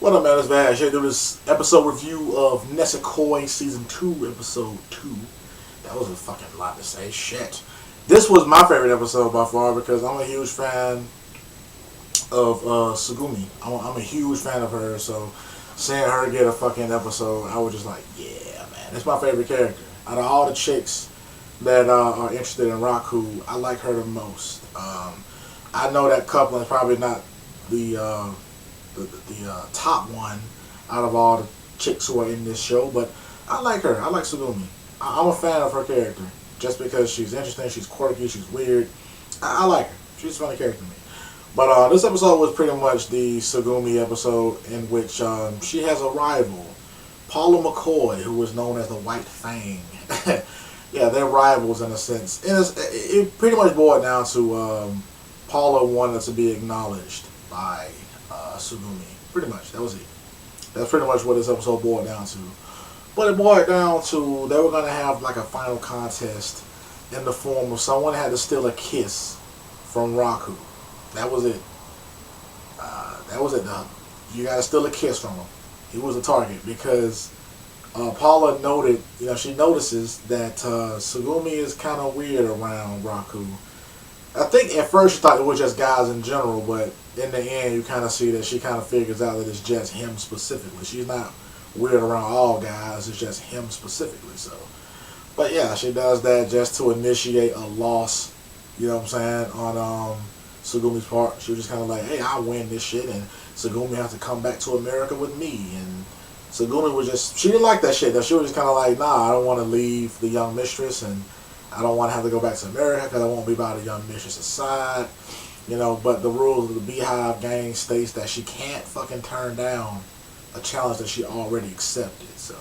What up, man? It's Vash. Here to do this episode review of Nisekoi Season 2, Episode 2. That was a fucking lot to say. Shit. This was my favorite episode by far because I'm a huge fan of Tsugumi. I'm a huge fan of her, so seeing her get a fucking episode, I was just like, yeah, man. That's my favorite character. Out of all the chicks that are interested in Raku, I like her the most. I know that couple is probably not the top one out of all the chicks who are in this show, but I like her. I like Tsugumi. I'm a fan of her character just because she's interesting, she's quirky, she's weird. I like her. She's a funny character to me. But this episode was pretty much the Tsugumi episode in which she has a rival, Paula McCoy, who was known as the White Fang. Yeah, they're rivals in a sense. And it pretty much boiled down to Paula wanted to be acknowledged by Tsugumi. Pretty much. That was it. That's pretty much what this episode boiled down to. But it boiled down to they were going to have like a final contest in the form of someone had to steal a kiss from Raku. That was it. That was it. You got to steal a kiss from him. He was a target because Paula noted, she notices that Tsugumi is kind of weird around Raku. I think at first she thought it was just guys in general, but in the end you kind of see that she kind of figures out that it's just him specifically. She's not weird around all guys, it's just him specifically. So, but yeah, she does that just to initiate a loss, you know what I'm saying, on Tsugumi's part. She was just kind of like, hey, I win this shit, and Tsugumi has to come back to America with me. And Tsugumi was just, she didn't like that shit. She was just kind of like, nah, I don't want to leave the young mistress, and I don't want to have to go back to America because I won't be by the young mistress's side. But the rules of the Beehive gang states that she can't fucking turn down a challenge that she already accepted. So,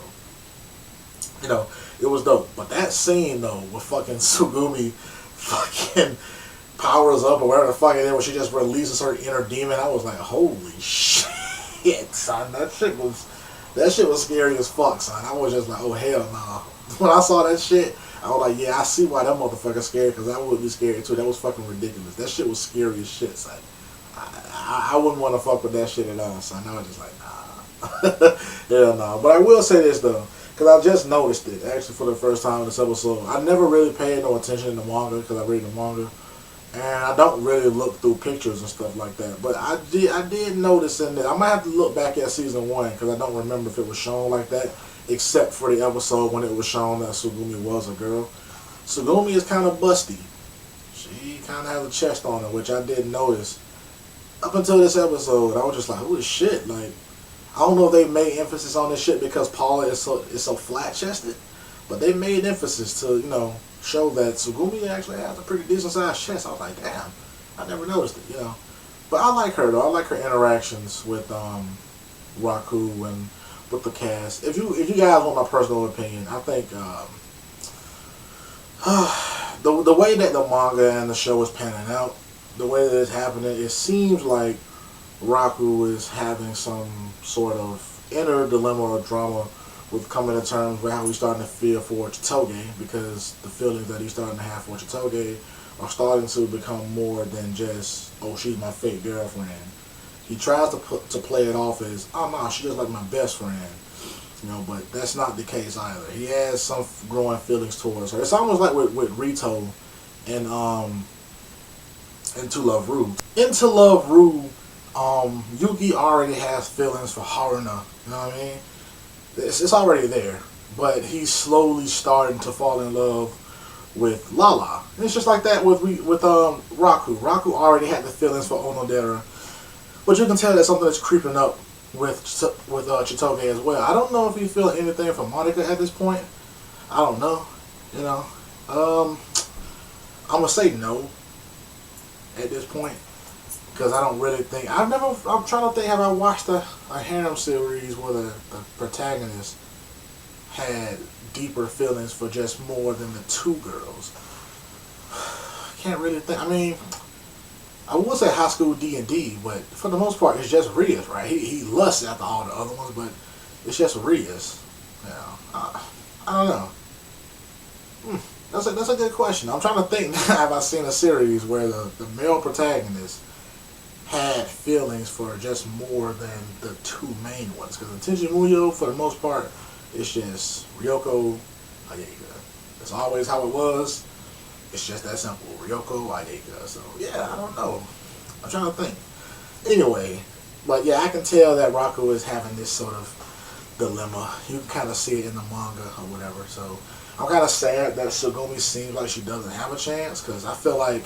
it was dope. But that scene, though, with fucking Tsugumi fucking powers up or whatever the fuck it is, where she just releases her inner demon, I was like, holy shit, son. That shit was scary as fuck, son. I was just like, oh, hell no. When I saw that shit, I was like, yeah, I see why that motherfucker's scared, because I would be scared too. That was fucking ridiculous. That shit was scary as shit, son. I wouldn't want to fuck with that shit at all, son. I was just like, nah. Hell no. But I will say this, though, because I just noticed it, actually, for the first time in this episode. I never really paid no attention in the manga, because I read the manga, and I don't really look through pictures and stuff like that. But I did notice in there. I might have to look back at season 1, because I don't remember if it was shown like that, except for the episode when it was shown that Tsugumi was a girl. Tsugumi is kind of busty. She kind of has a chest on her, which I didn't notice. Up until this episode, I was just like, holy shit. Like, I don't know if they made emphasis on this shit because Paula is so flat-chested, but they made emphasis to, show that Tsugumi actually has a pretty decent-sized chest. I was like, damn, I never noticed it, But I like her, though. I like her interactions with Raku and with the cast. If you guys want my personal opinion, I think the way that the manga and the show is panning out, the way that it's happening, it seems like Raku is having some sort of inner dilemma or drama with coming to terms with how he's starting to feel for Chitoge, because the feelings that he's starting to have for Chitoge are starting to become more than just, oh, she's my fake girlfriend. He tries to play it off as, oh no, she's just like my best friend, but that's not the case either. He has some growing feelings towards her. It's almost like with Rito and To Love Ru. In To Love Ru, Yuki already has feelings for Haruna. You know what I mean? It's already there, but he's slowly starting to fall in love with Lala. And it's just like that with Raku. Raku already had the feelings for Onodera. But you can tell that something is creeping up with Chitoge as well. I don't know if he's feeling anything for Monica at this point. I don't know. I'm going to say no at this point. Because I don't really think... I'm trying to think, have I watched a harem series where the protagonist had deeper feelings for just more than the two girls? I can't really think. I mean... I would say High School D&D, but for the most part, it's just Rias, right? He lusts after all the other ones, but it's just Rias. I don't know. That's a good question. I'm trying to think, have I seen a series where the male protagonist had feelings for just more than the two main ones. Because in Tenchi Muyo, for the most part, it's just Ryoko, Ayeka. It's always how it was. It's just that simple. Ryoko, Ayeka. So, yeah, I don't know. I'm trying to think. Anyway, but yeah, I can tell that Raku is having this sort of dilemma. You can kind of see it in the manga or whatever. So, I'm kind of sad that Tsugumi seems like she doesn't have a chance, because I feel like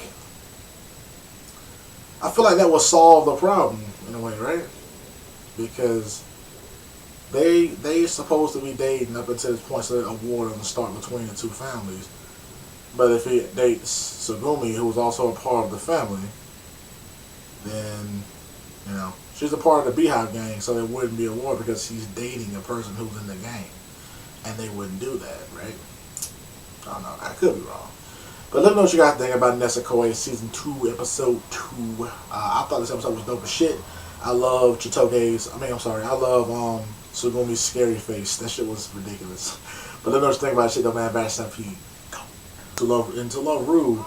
that will solve the problem in a way, right? Because they supposed to be dating up until this point, so that a war doesn't start between the two families. But if he dates Tsugumi, who is also a part of the family, then she's a part of the Beehive gang, so there wouldn't be a war because he's dating a person who's in the gang, and they wouldn't do that, right? I don't know. I could be wrong. But let me know what you guys think about Nisekoi Season 2, Episode 2. I thought this episode was dope as shit. I love I love Tsugumi's scary face. That shit was ridiculous. But let me know what you think about shit, though, man. Bash up, he go. To love Rue.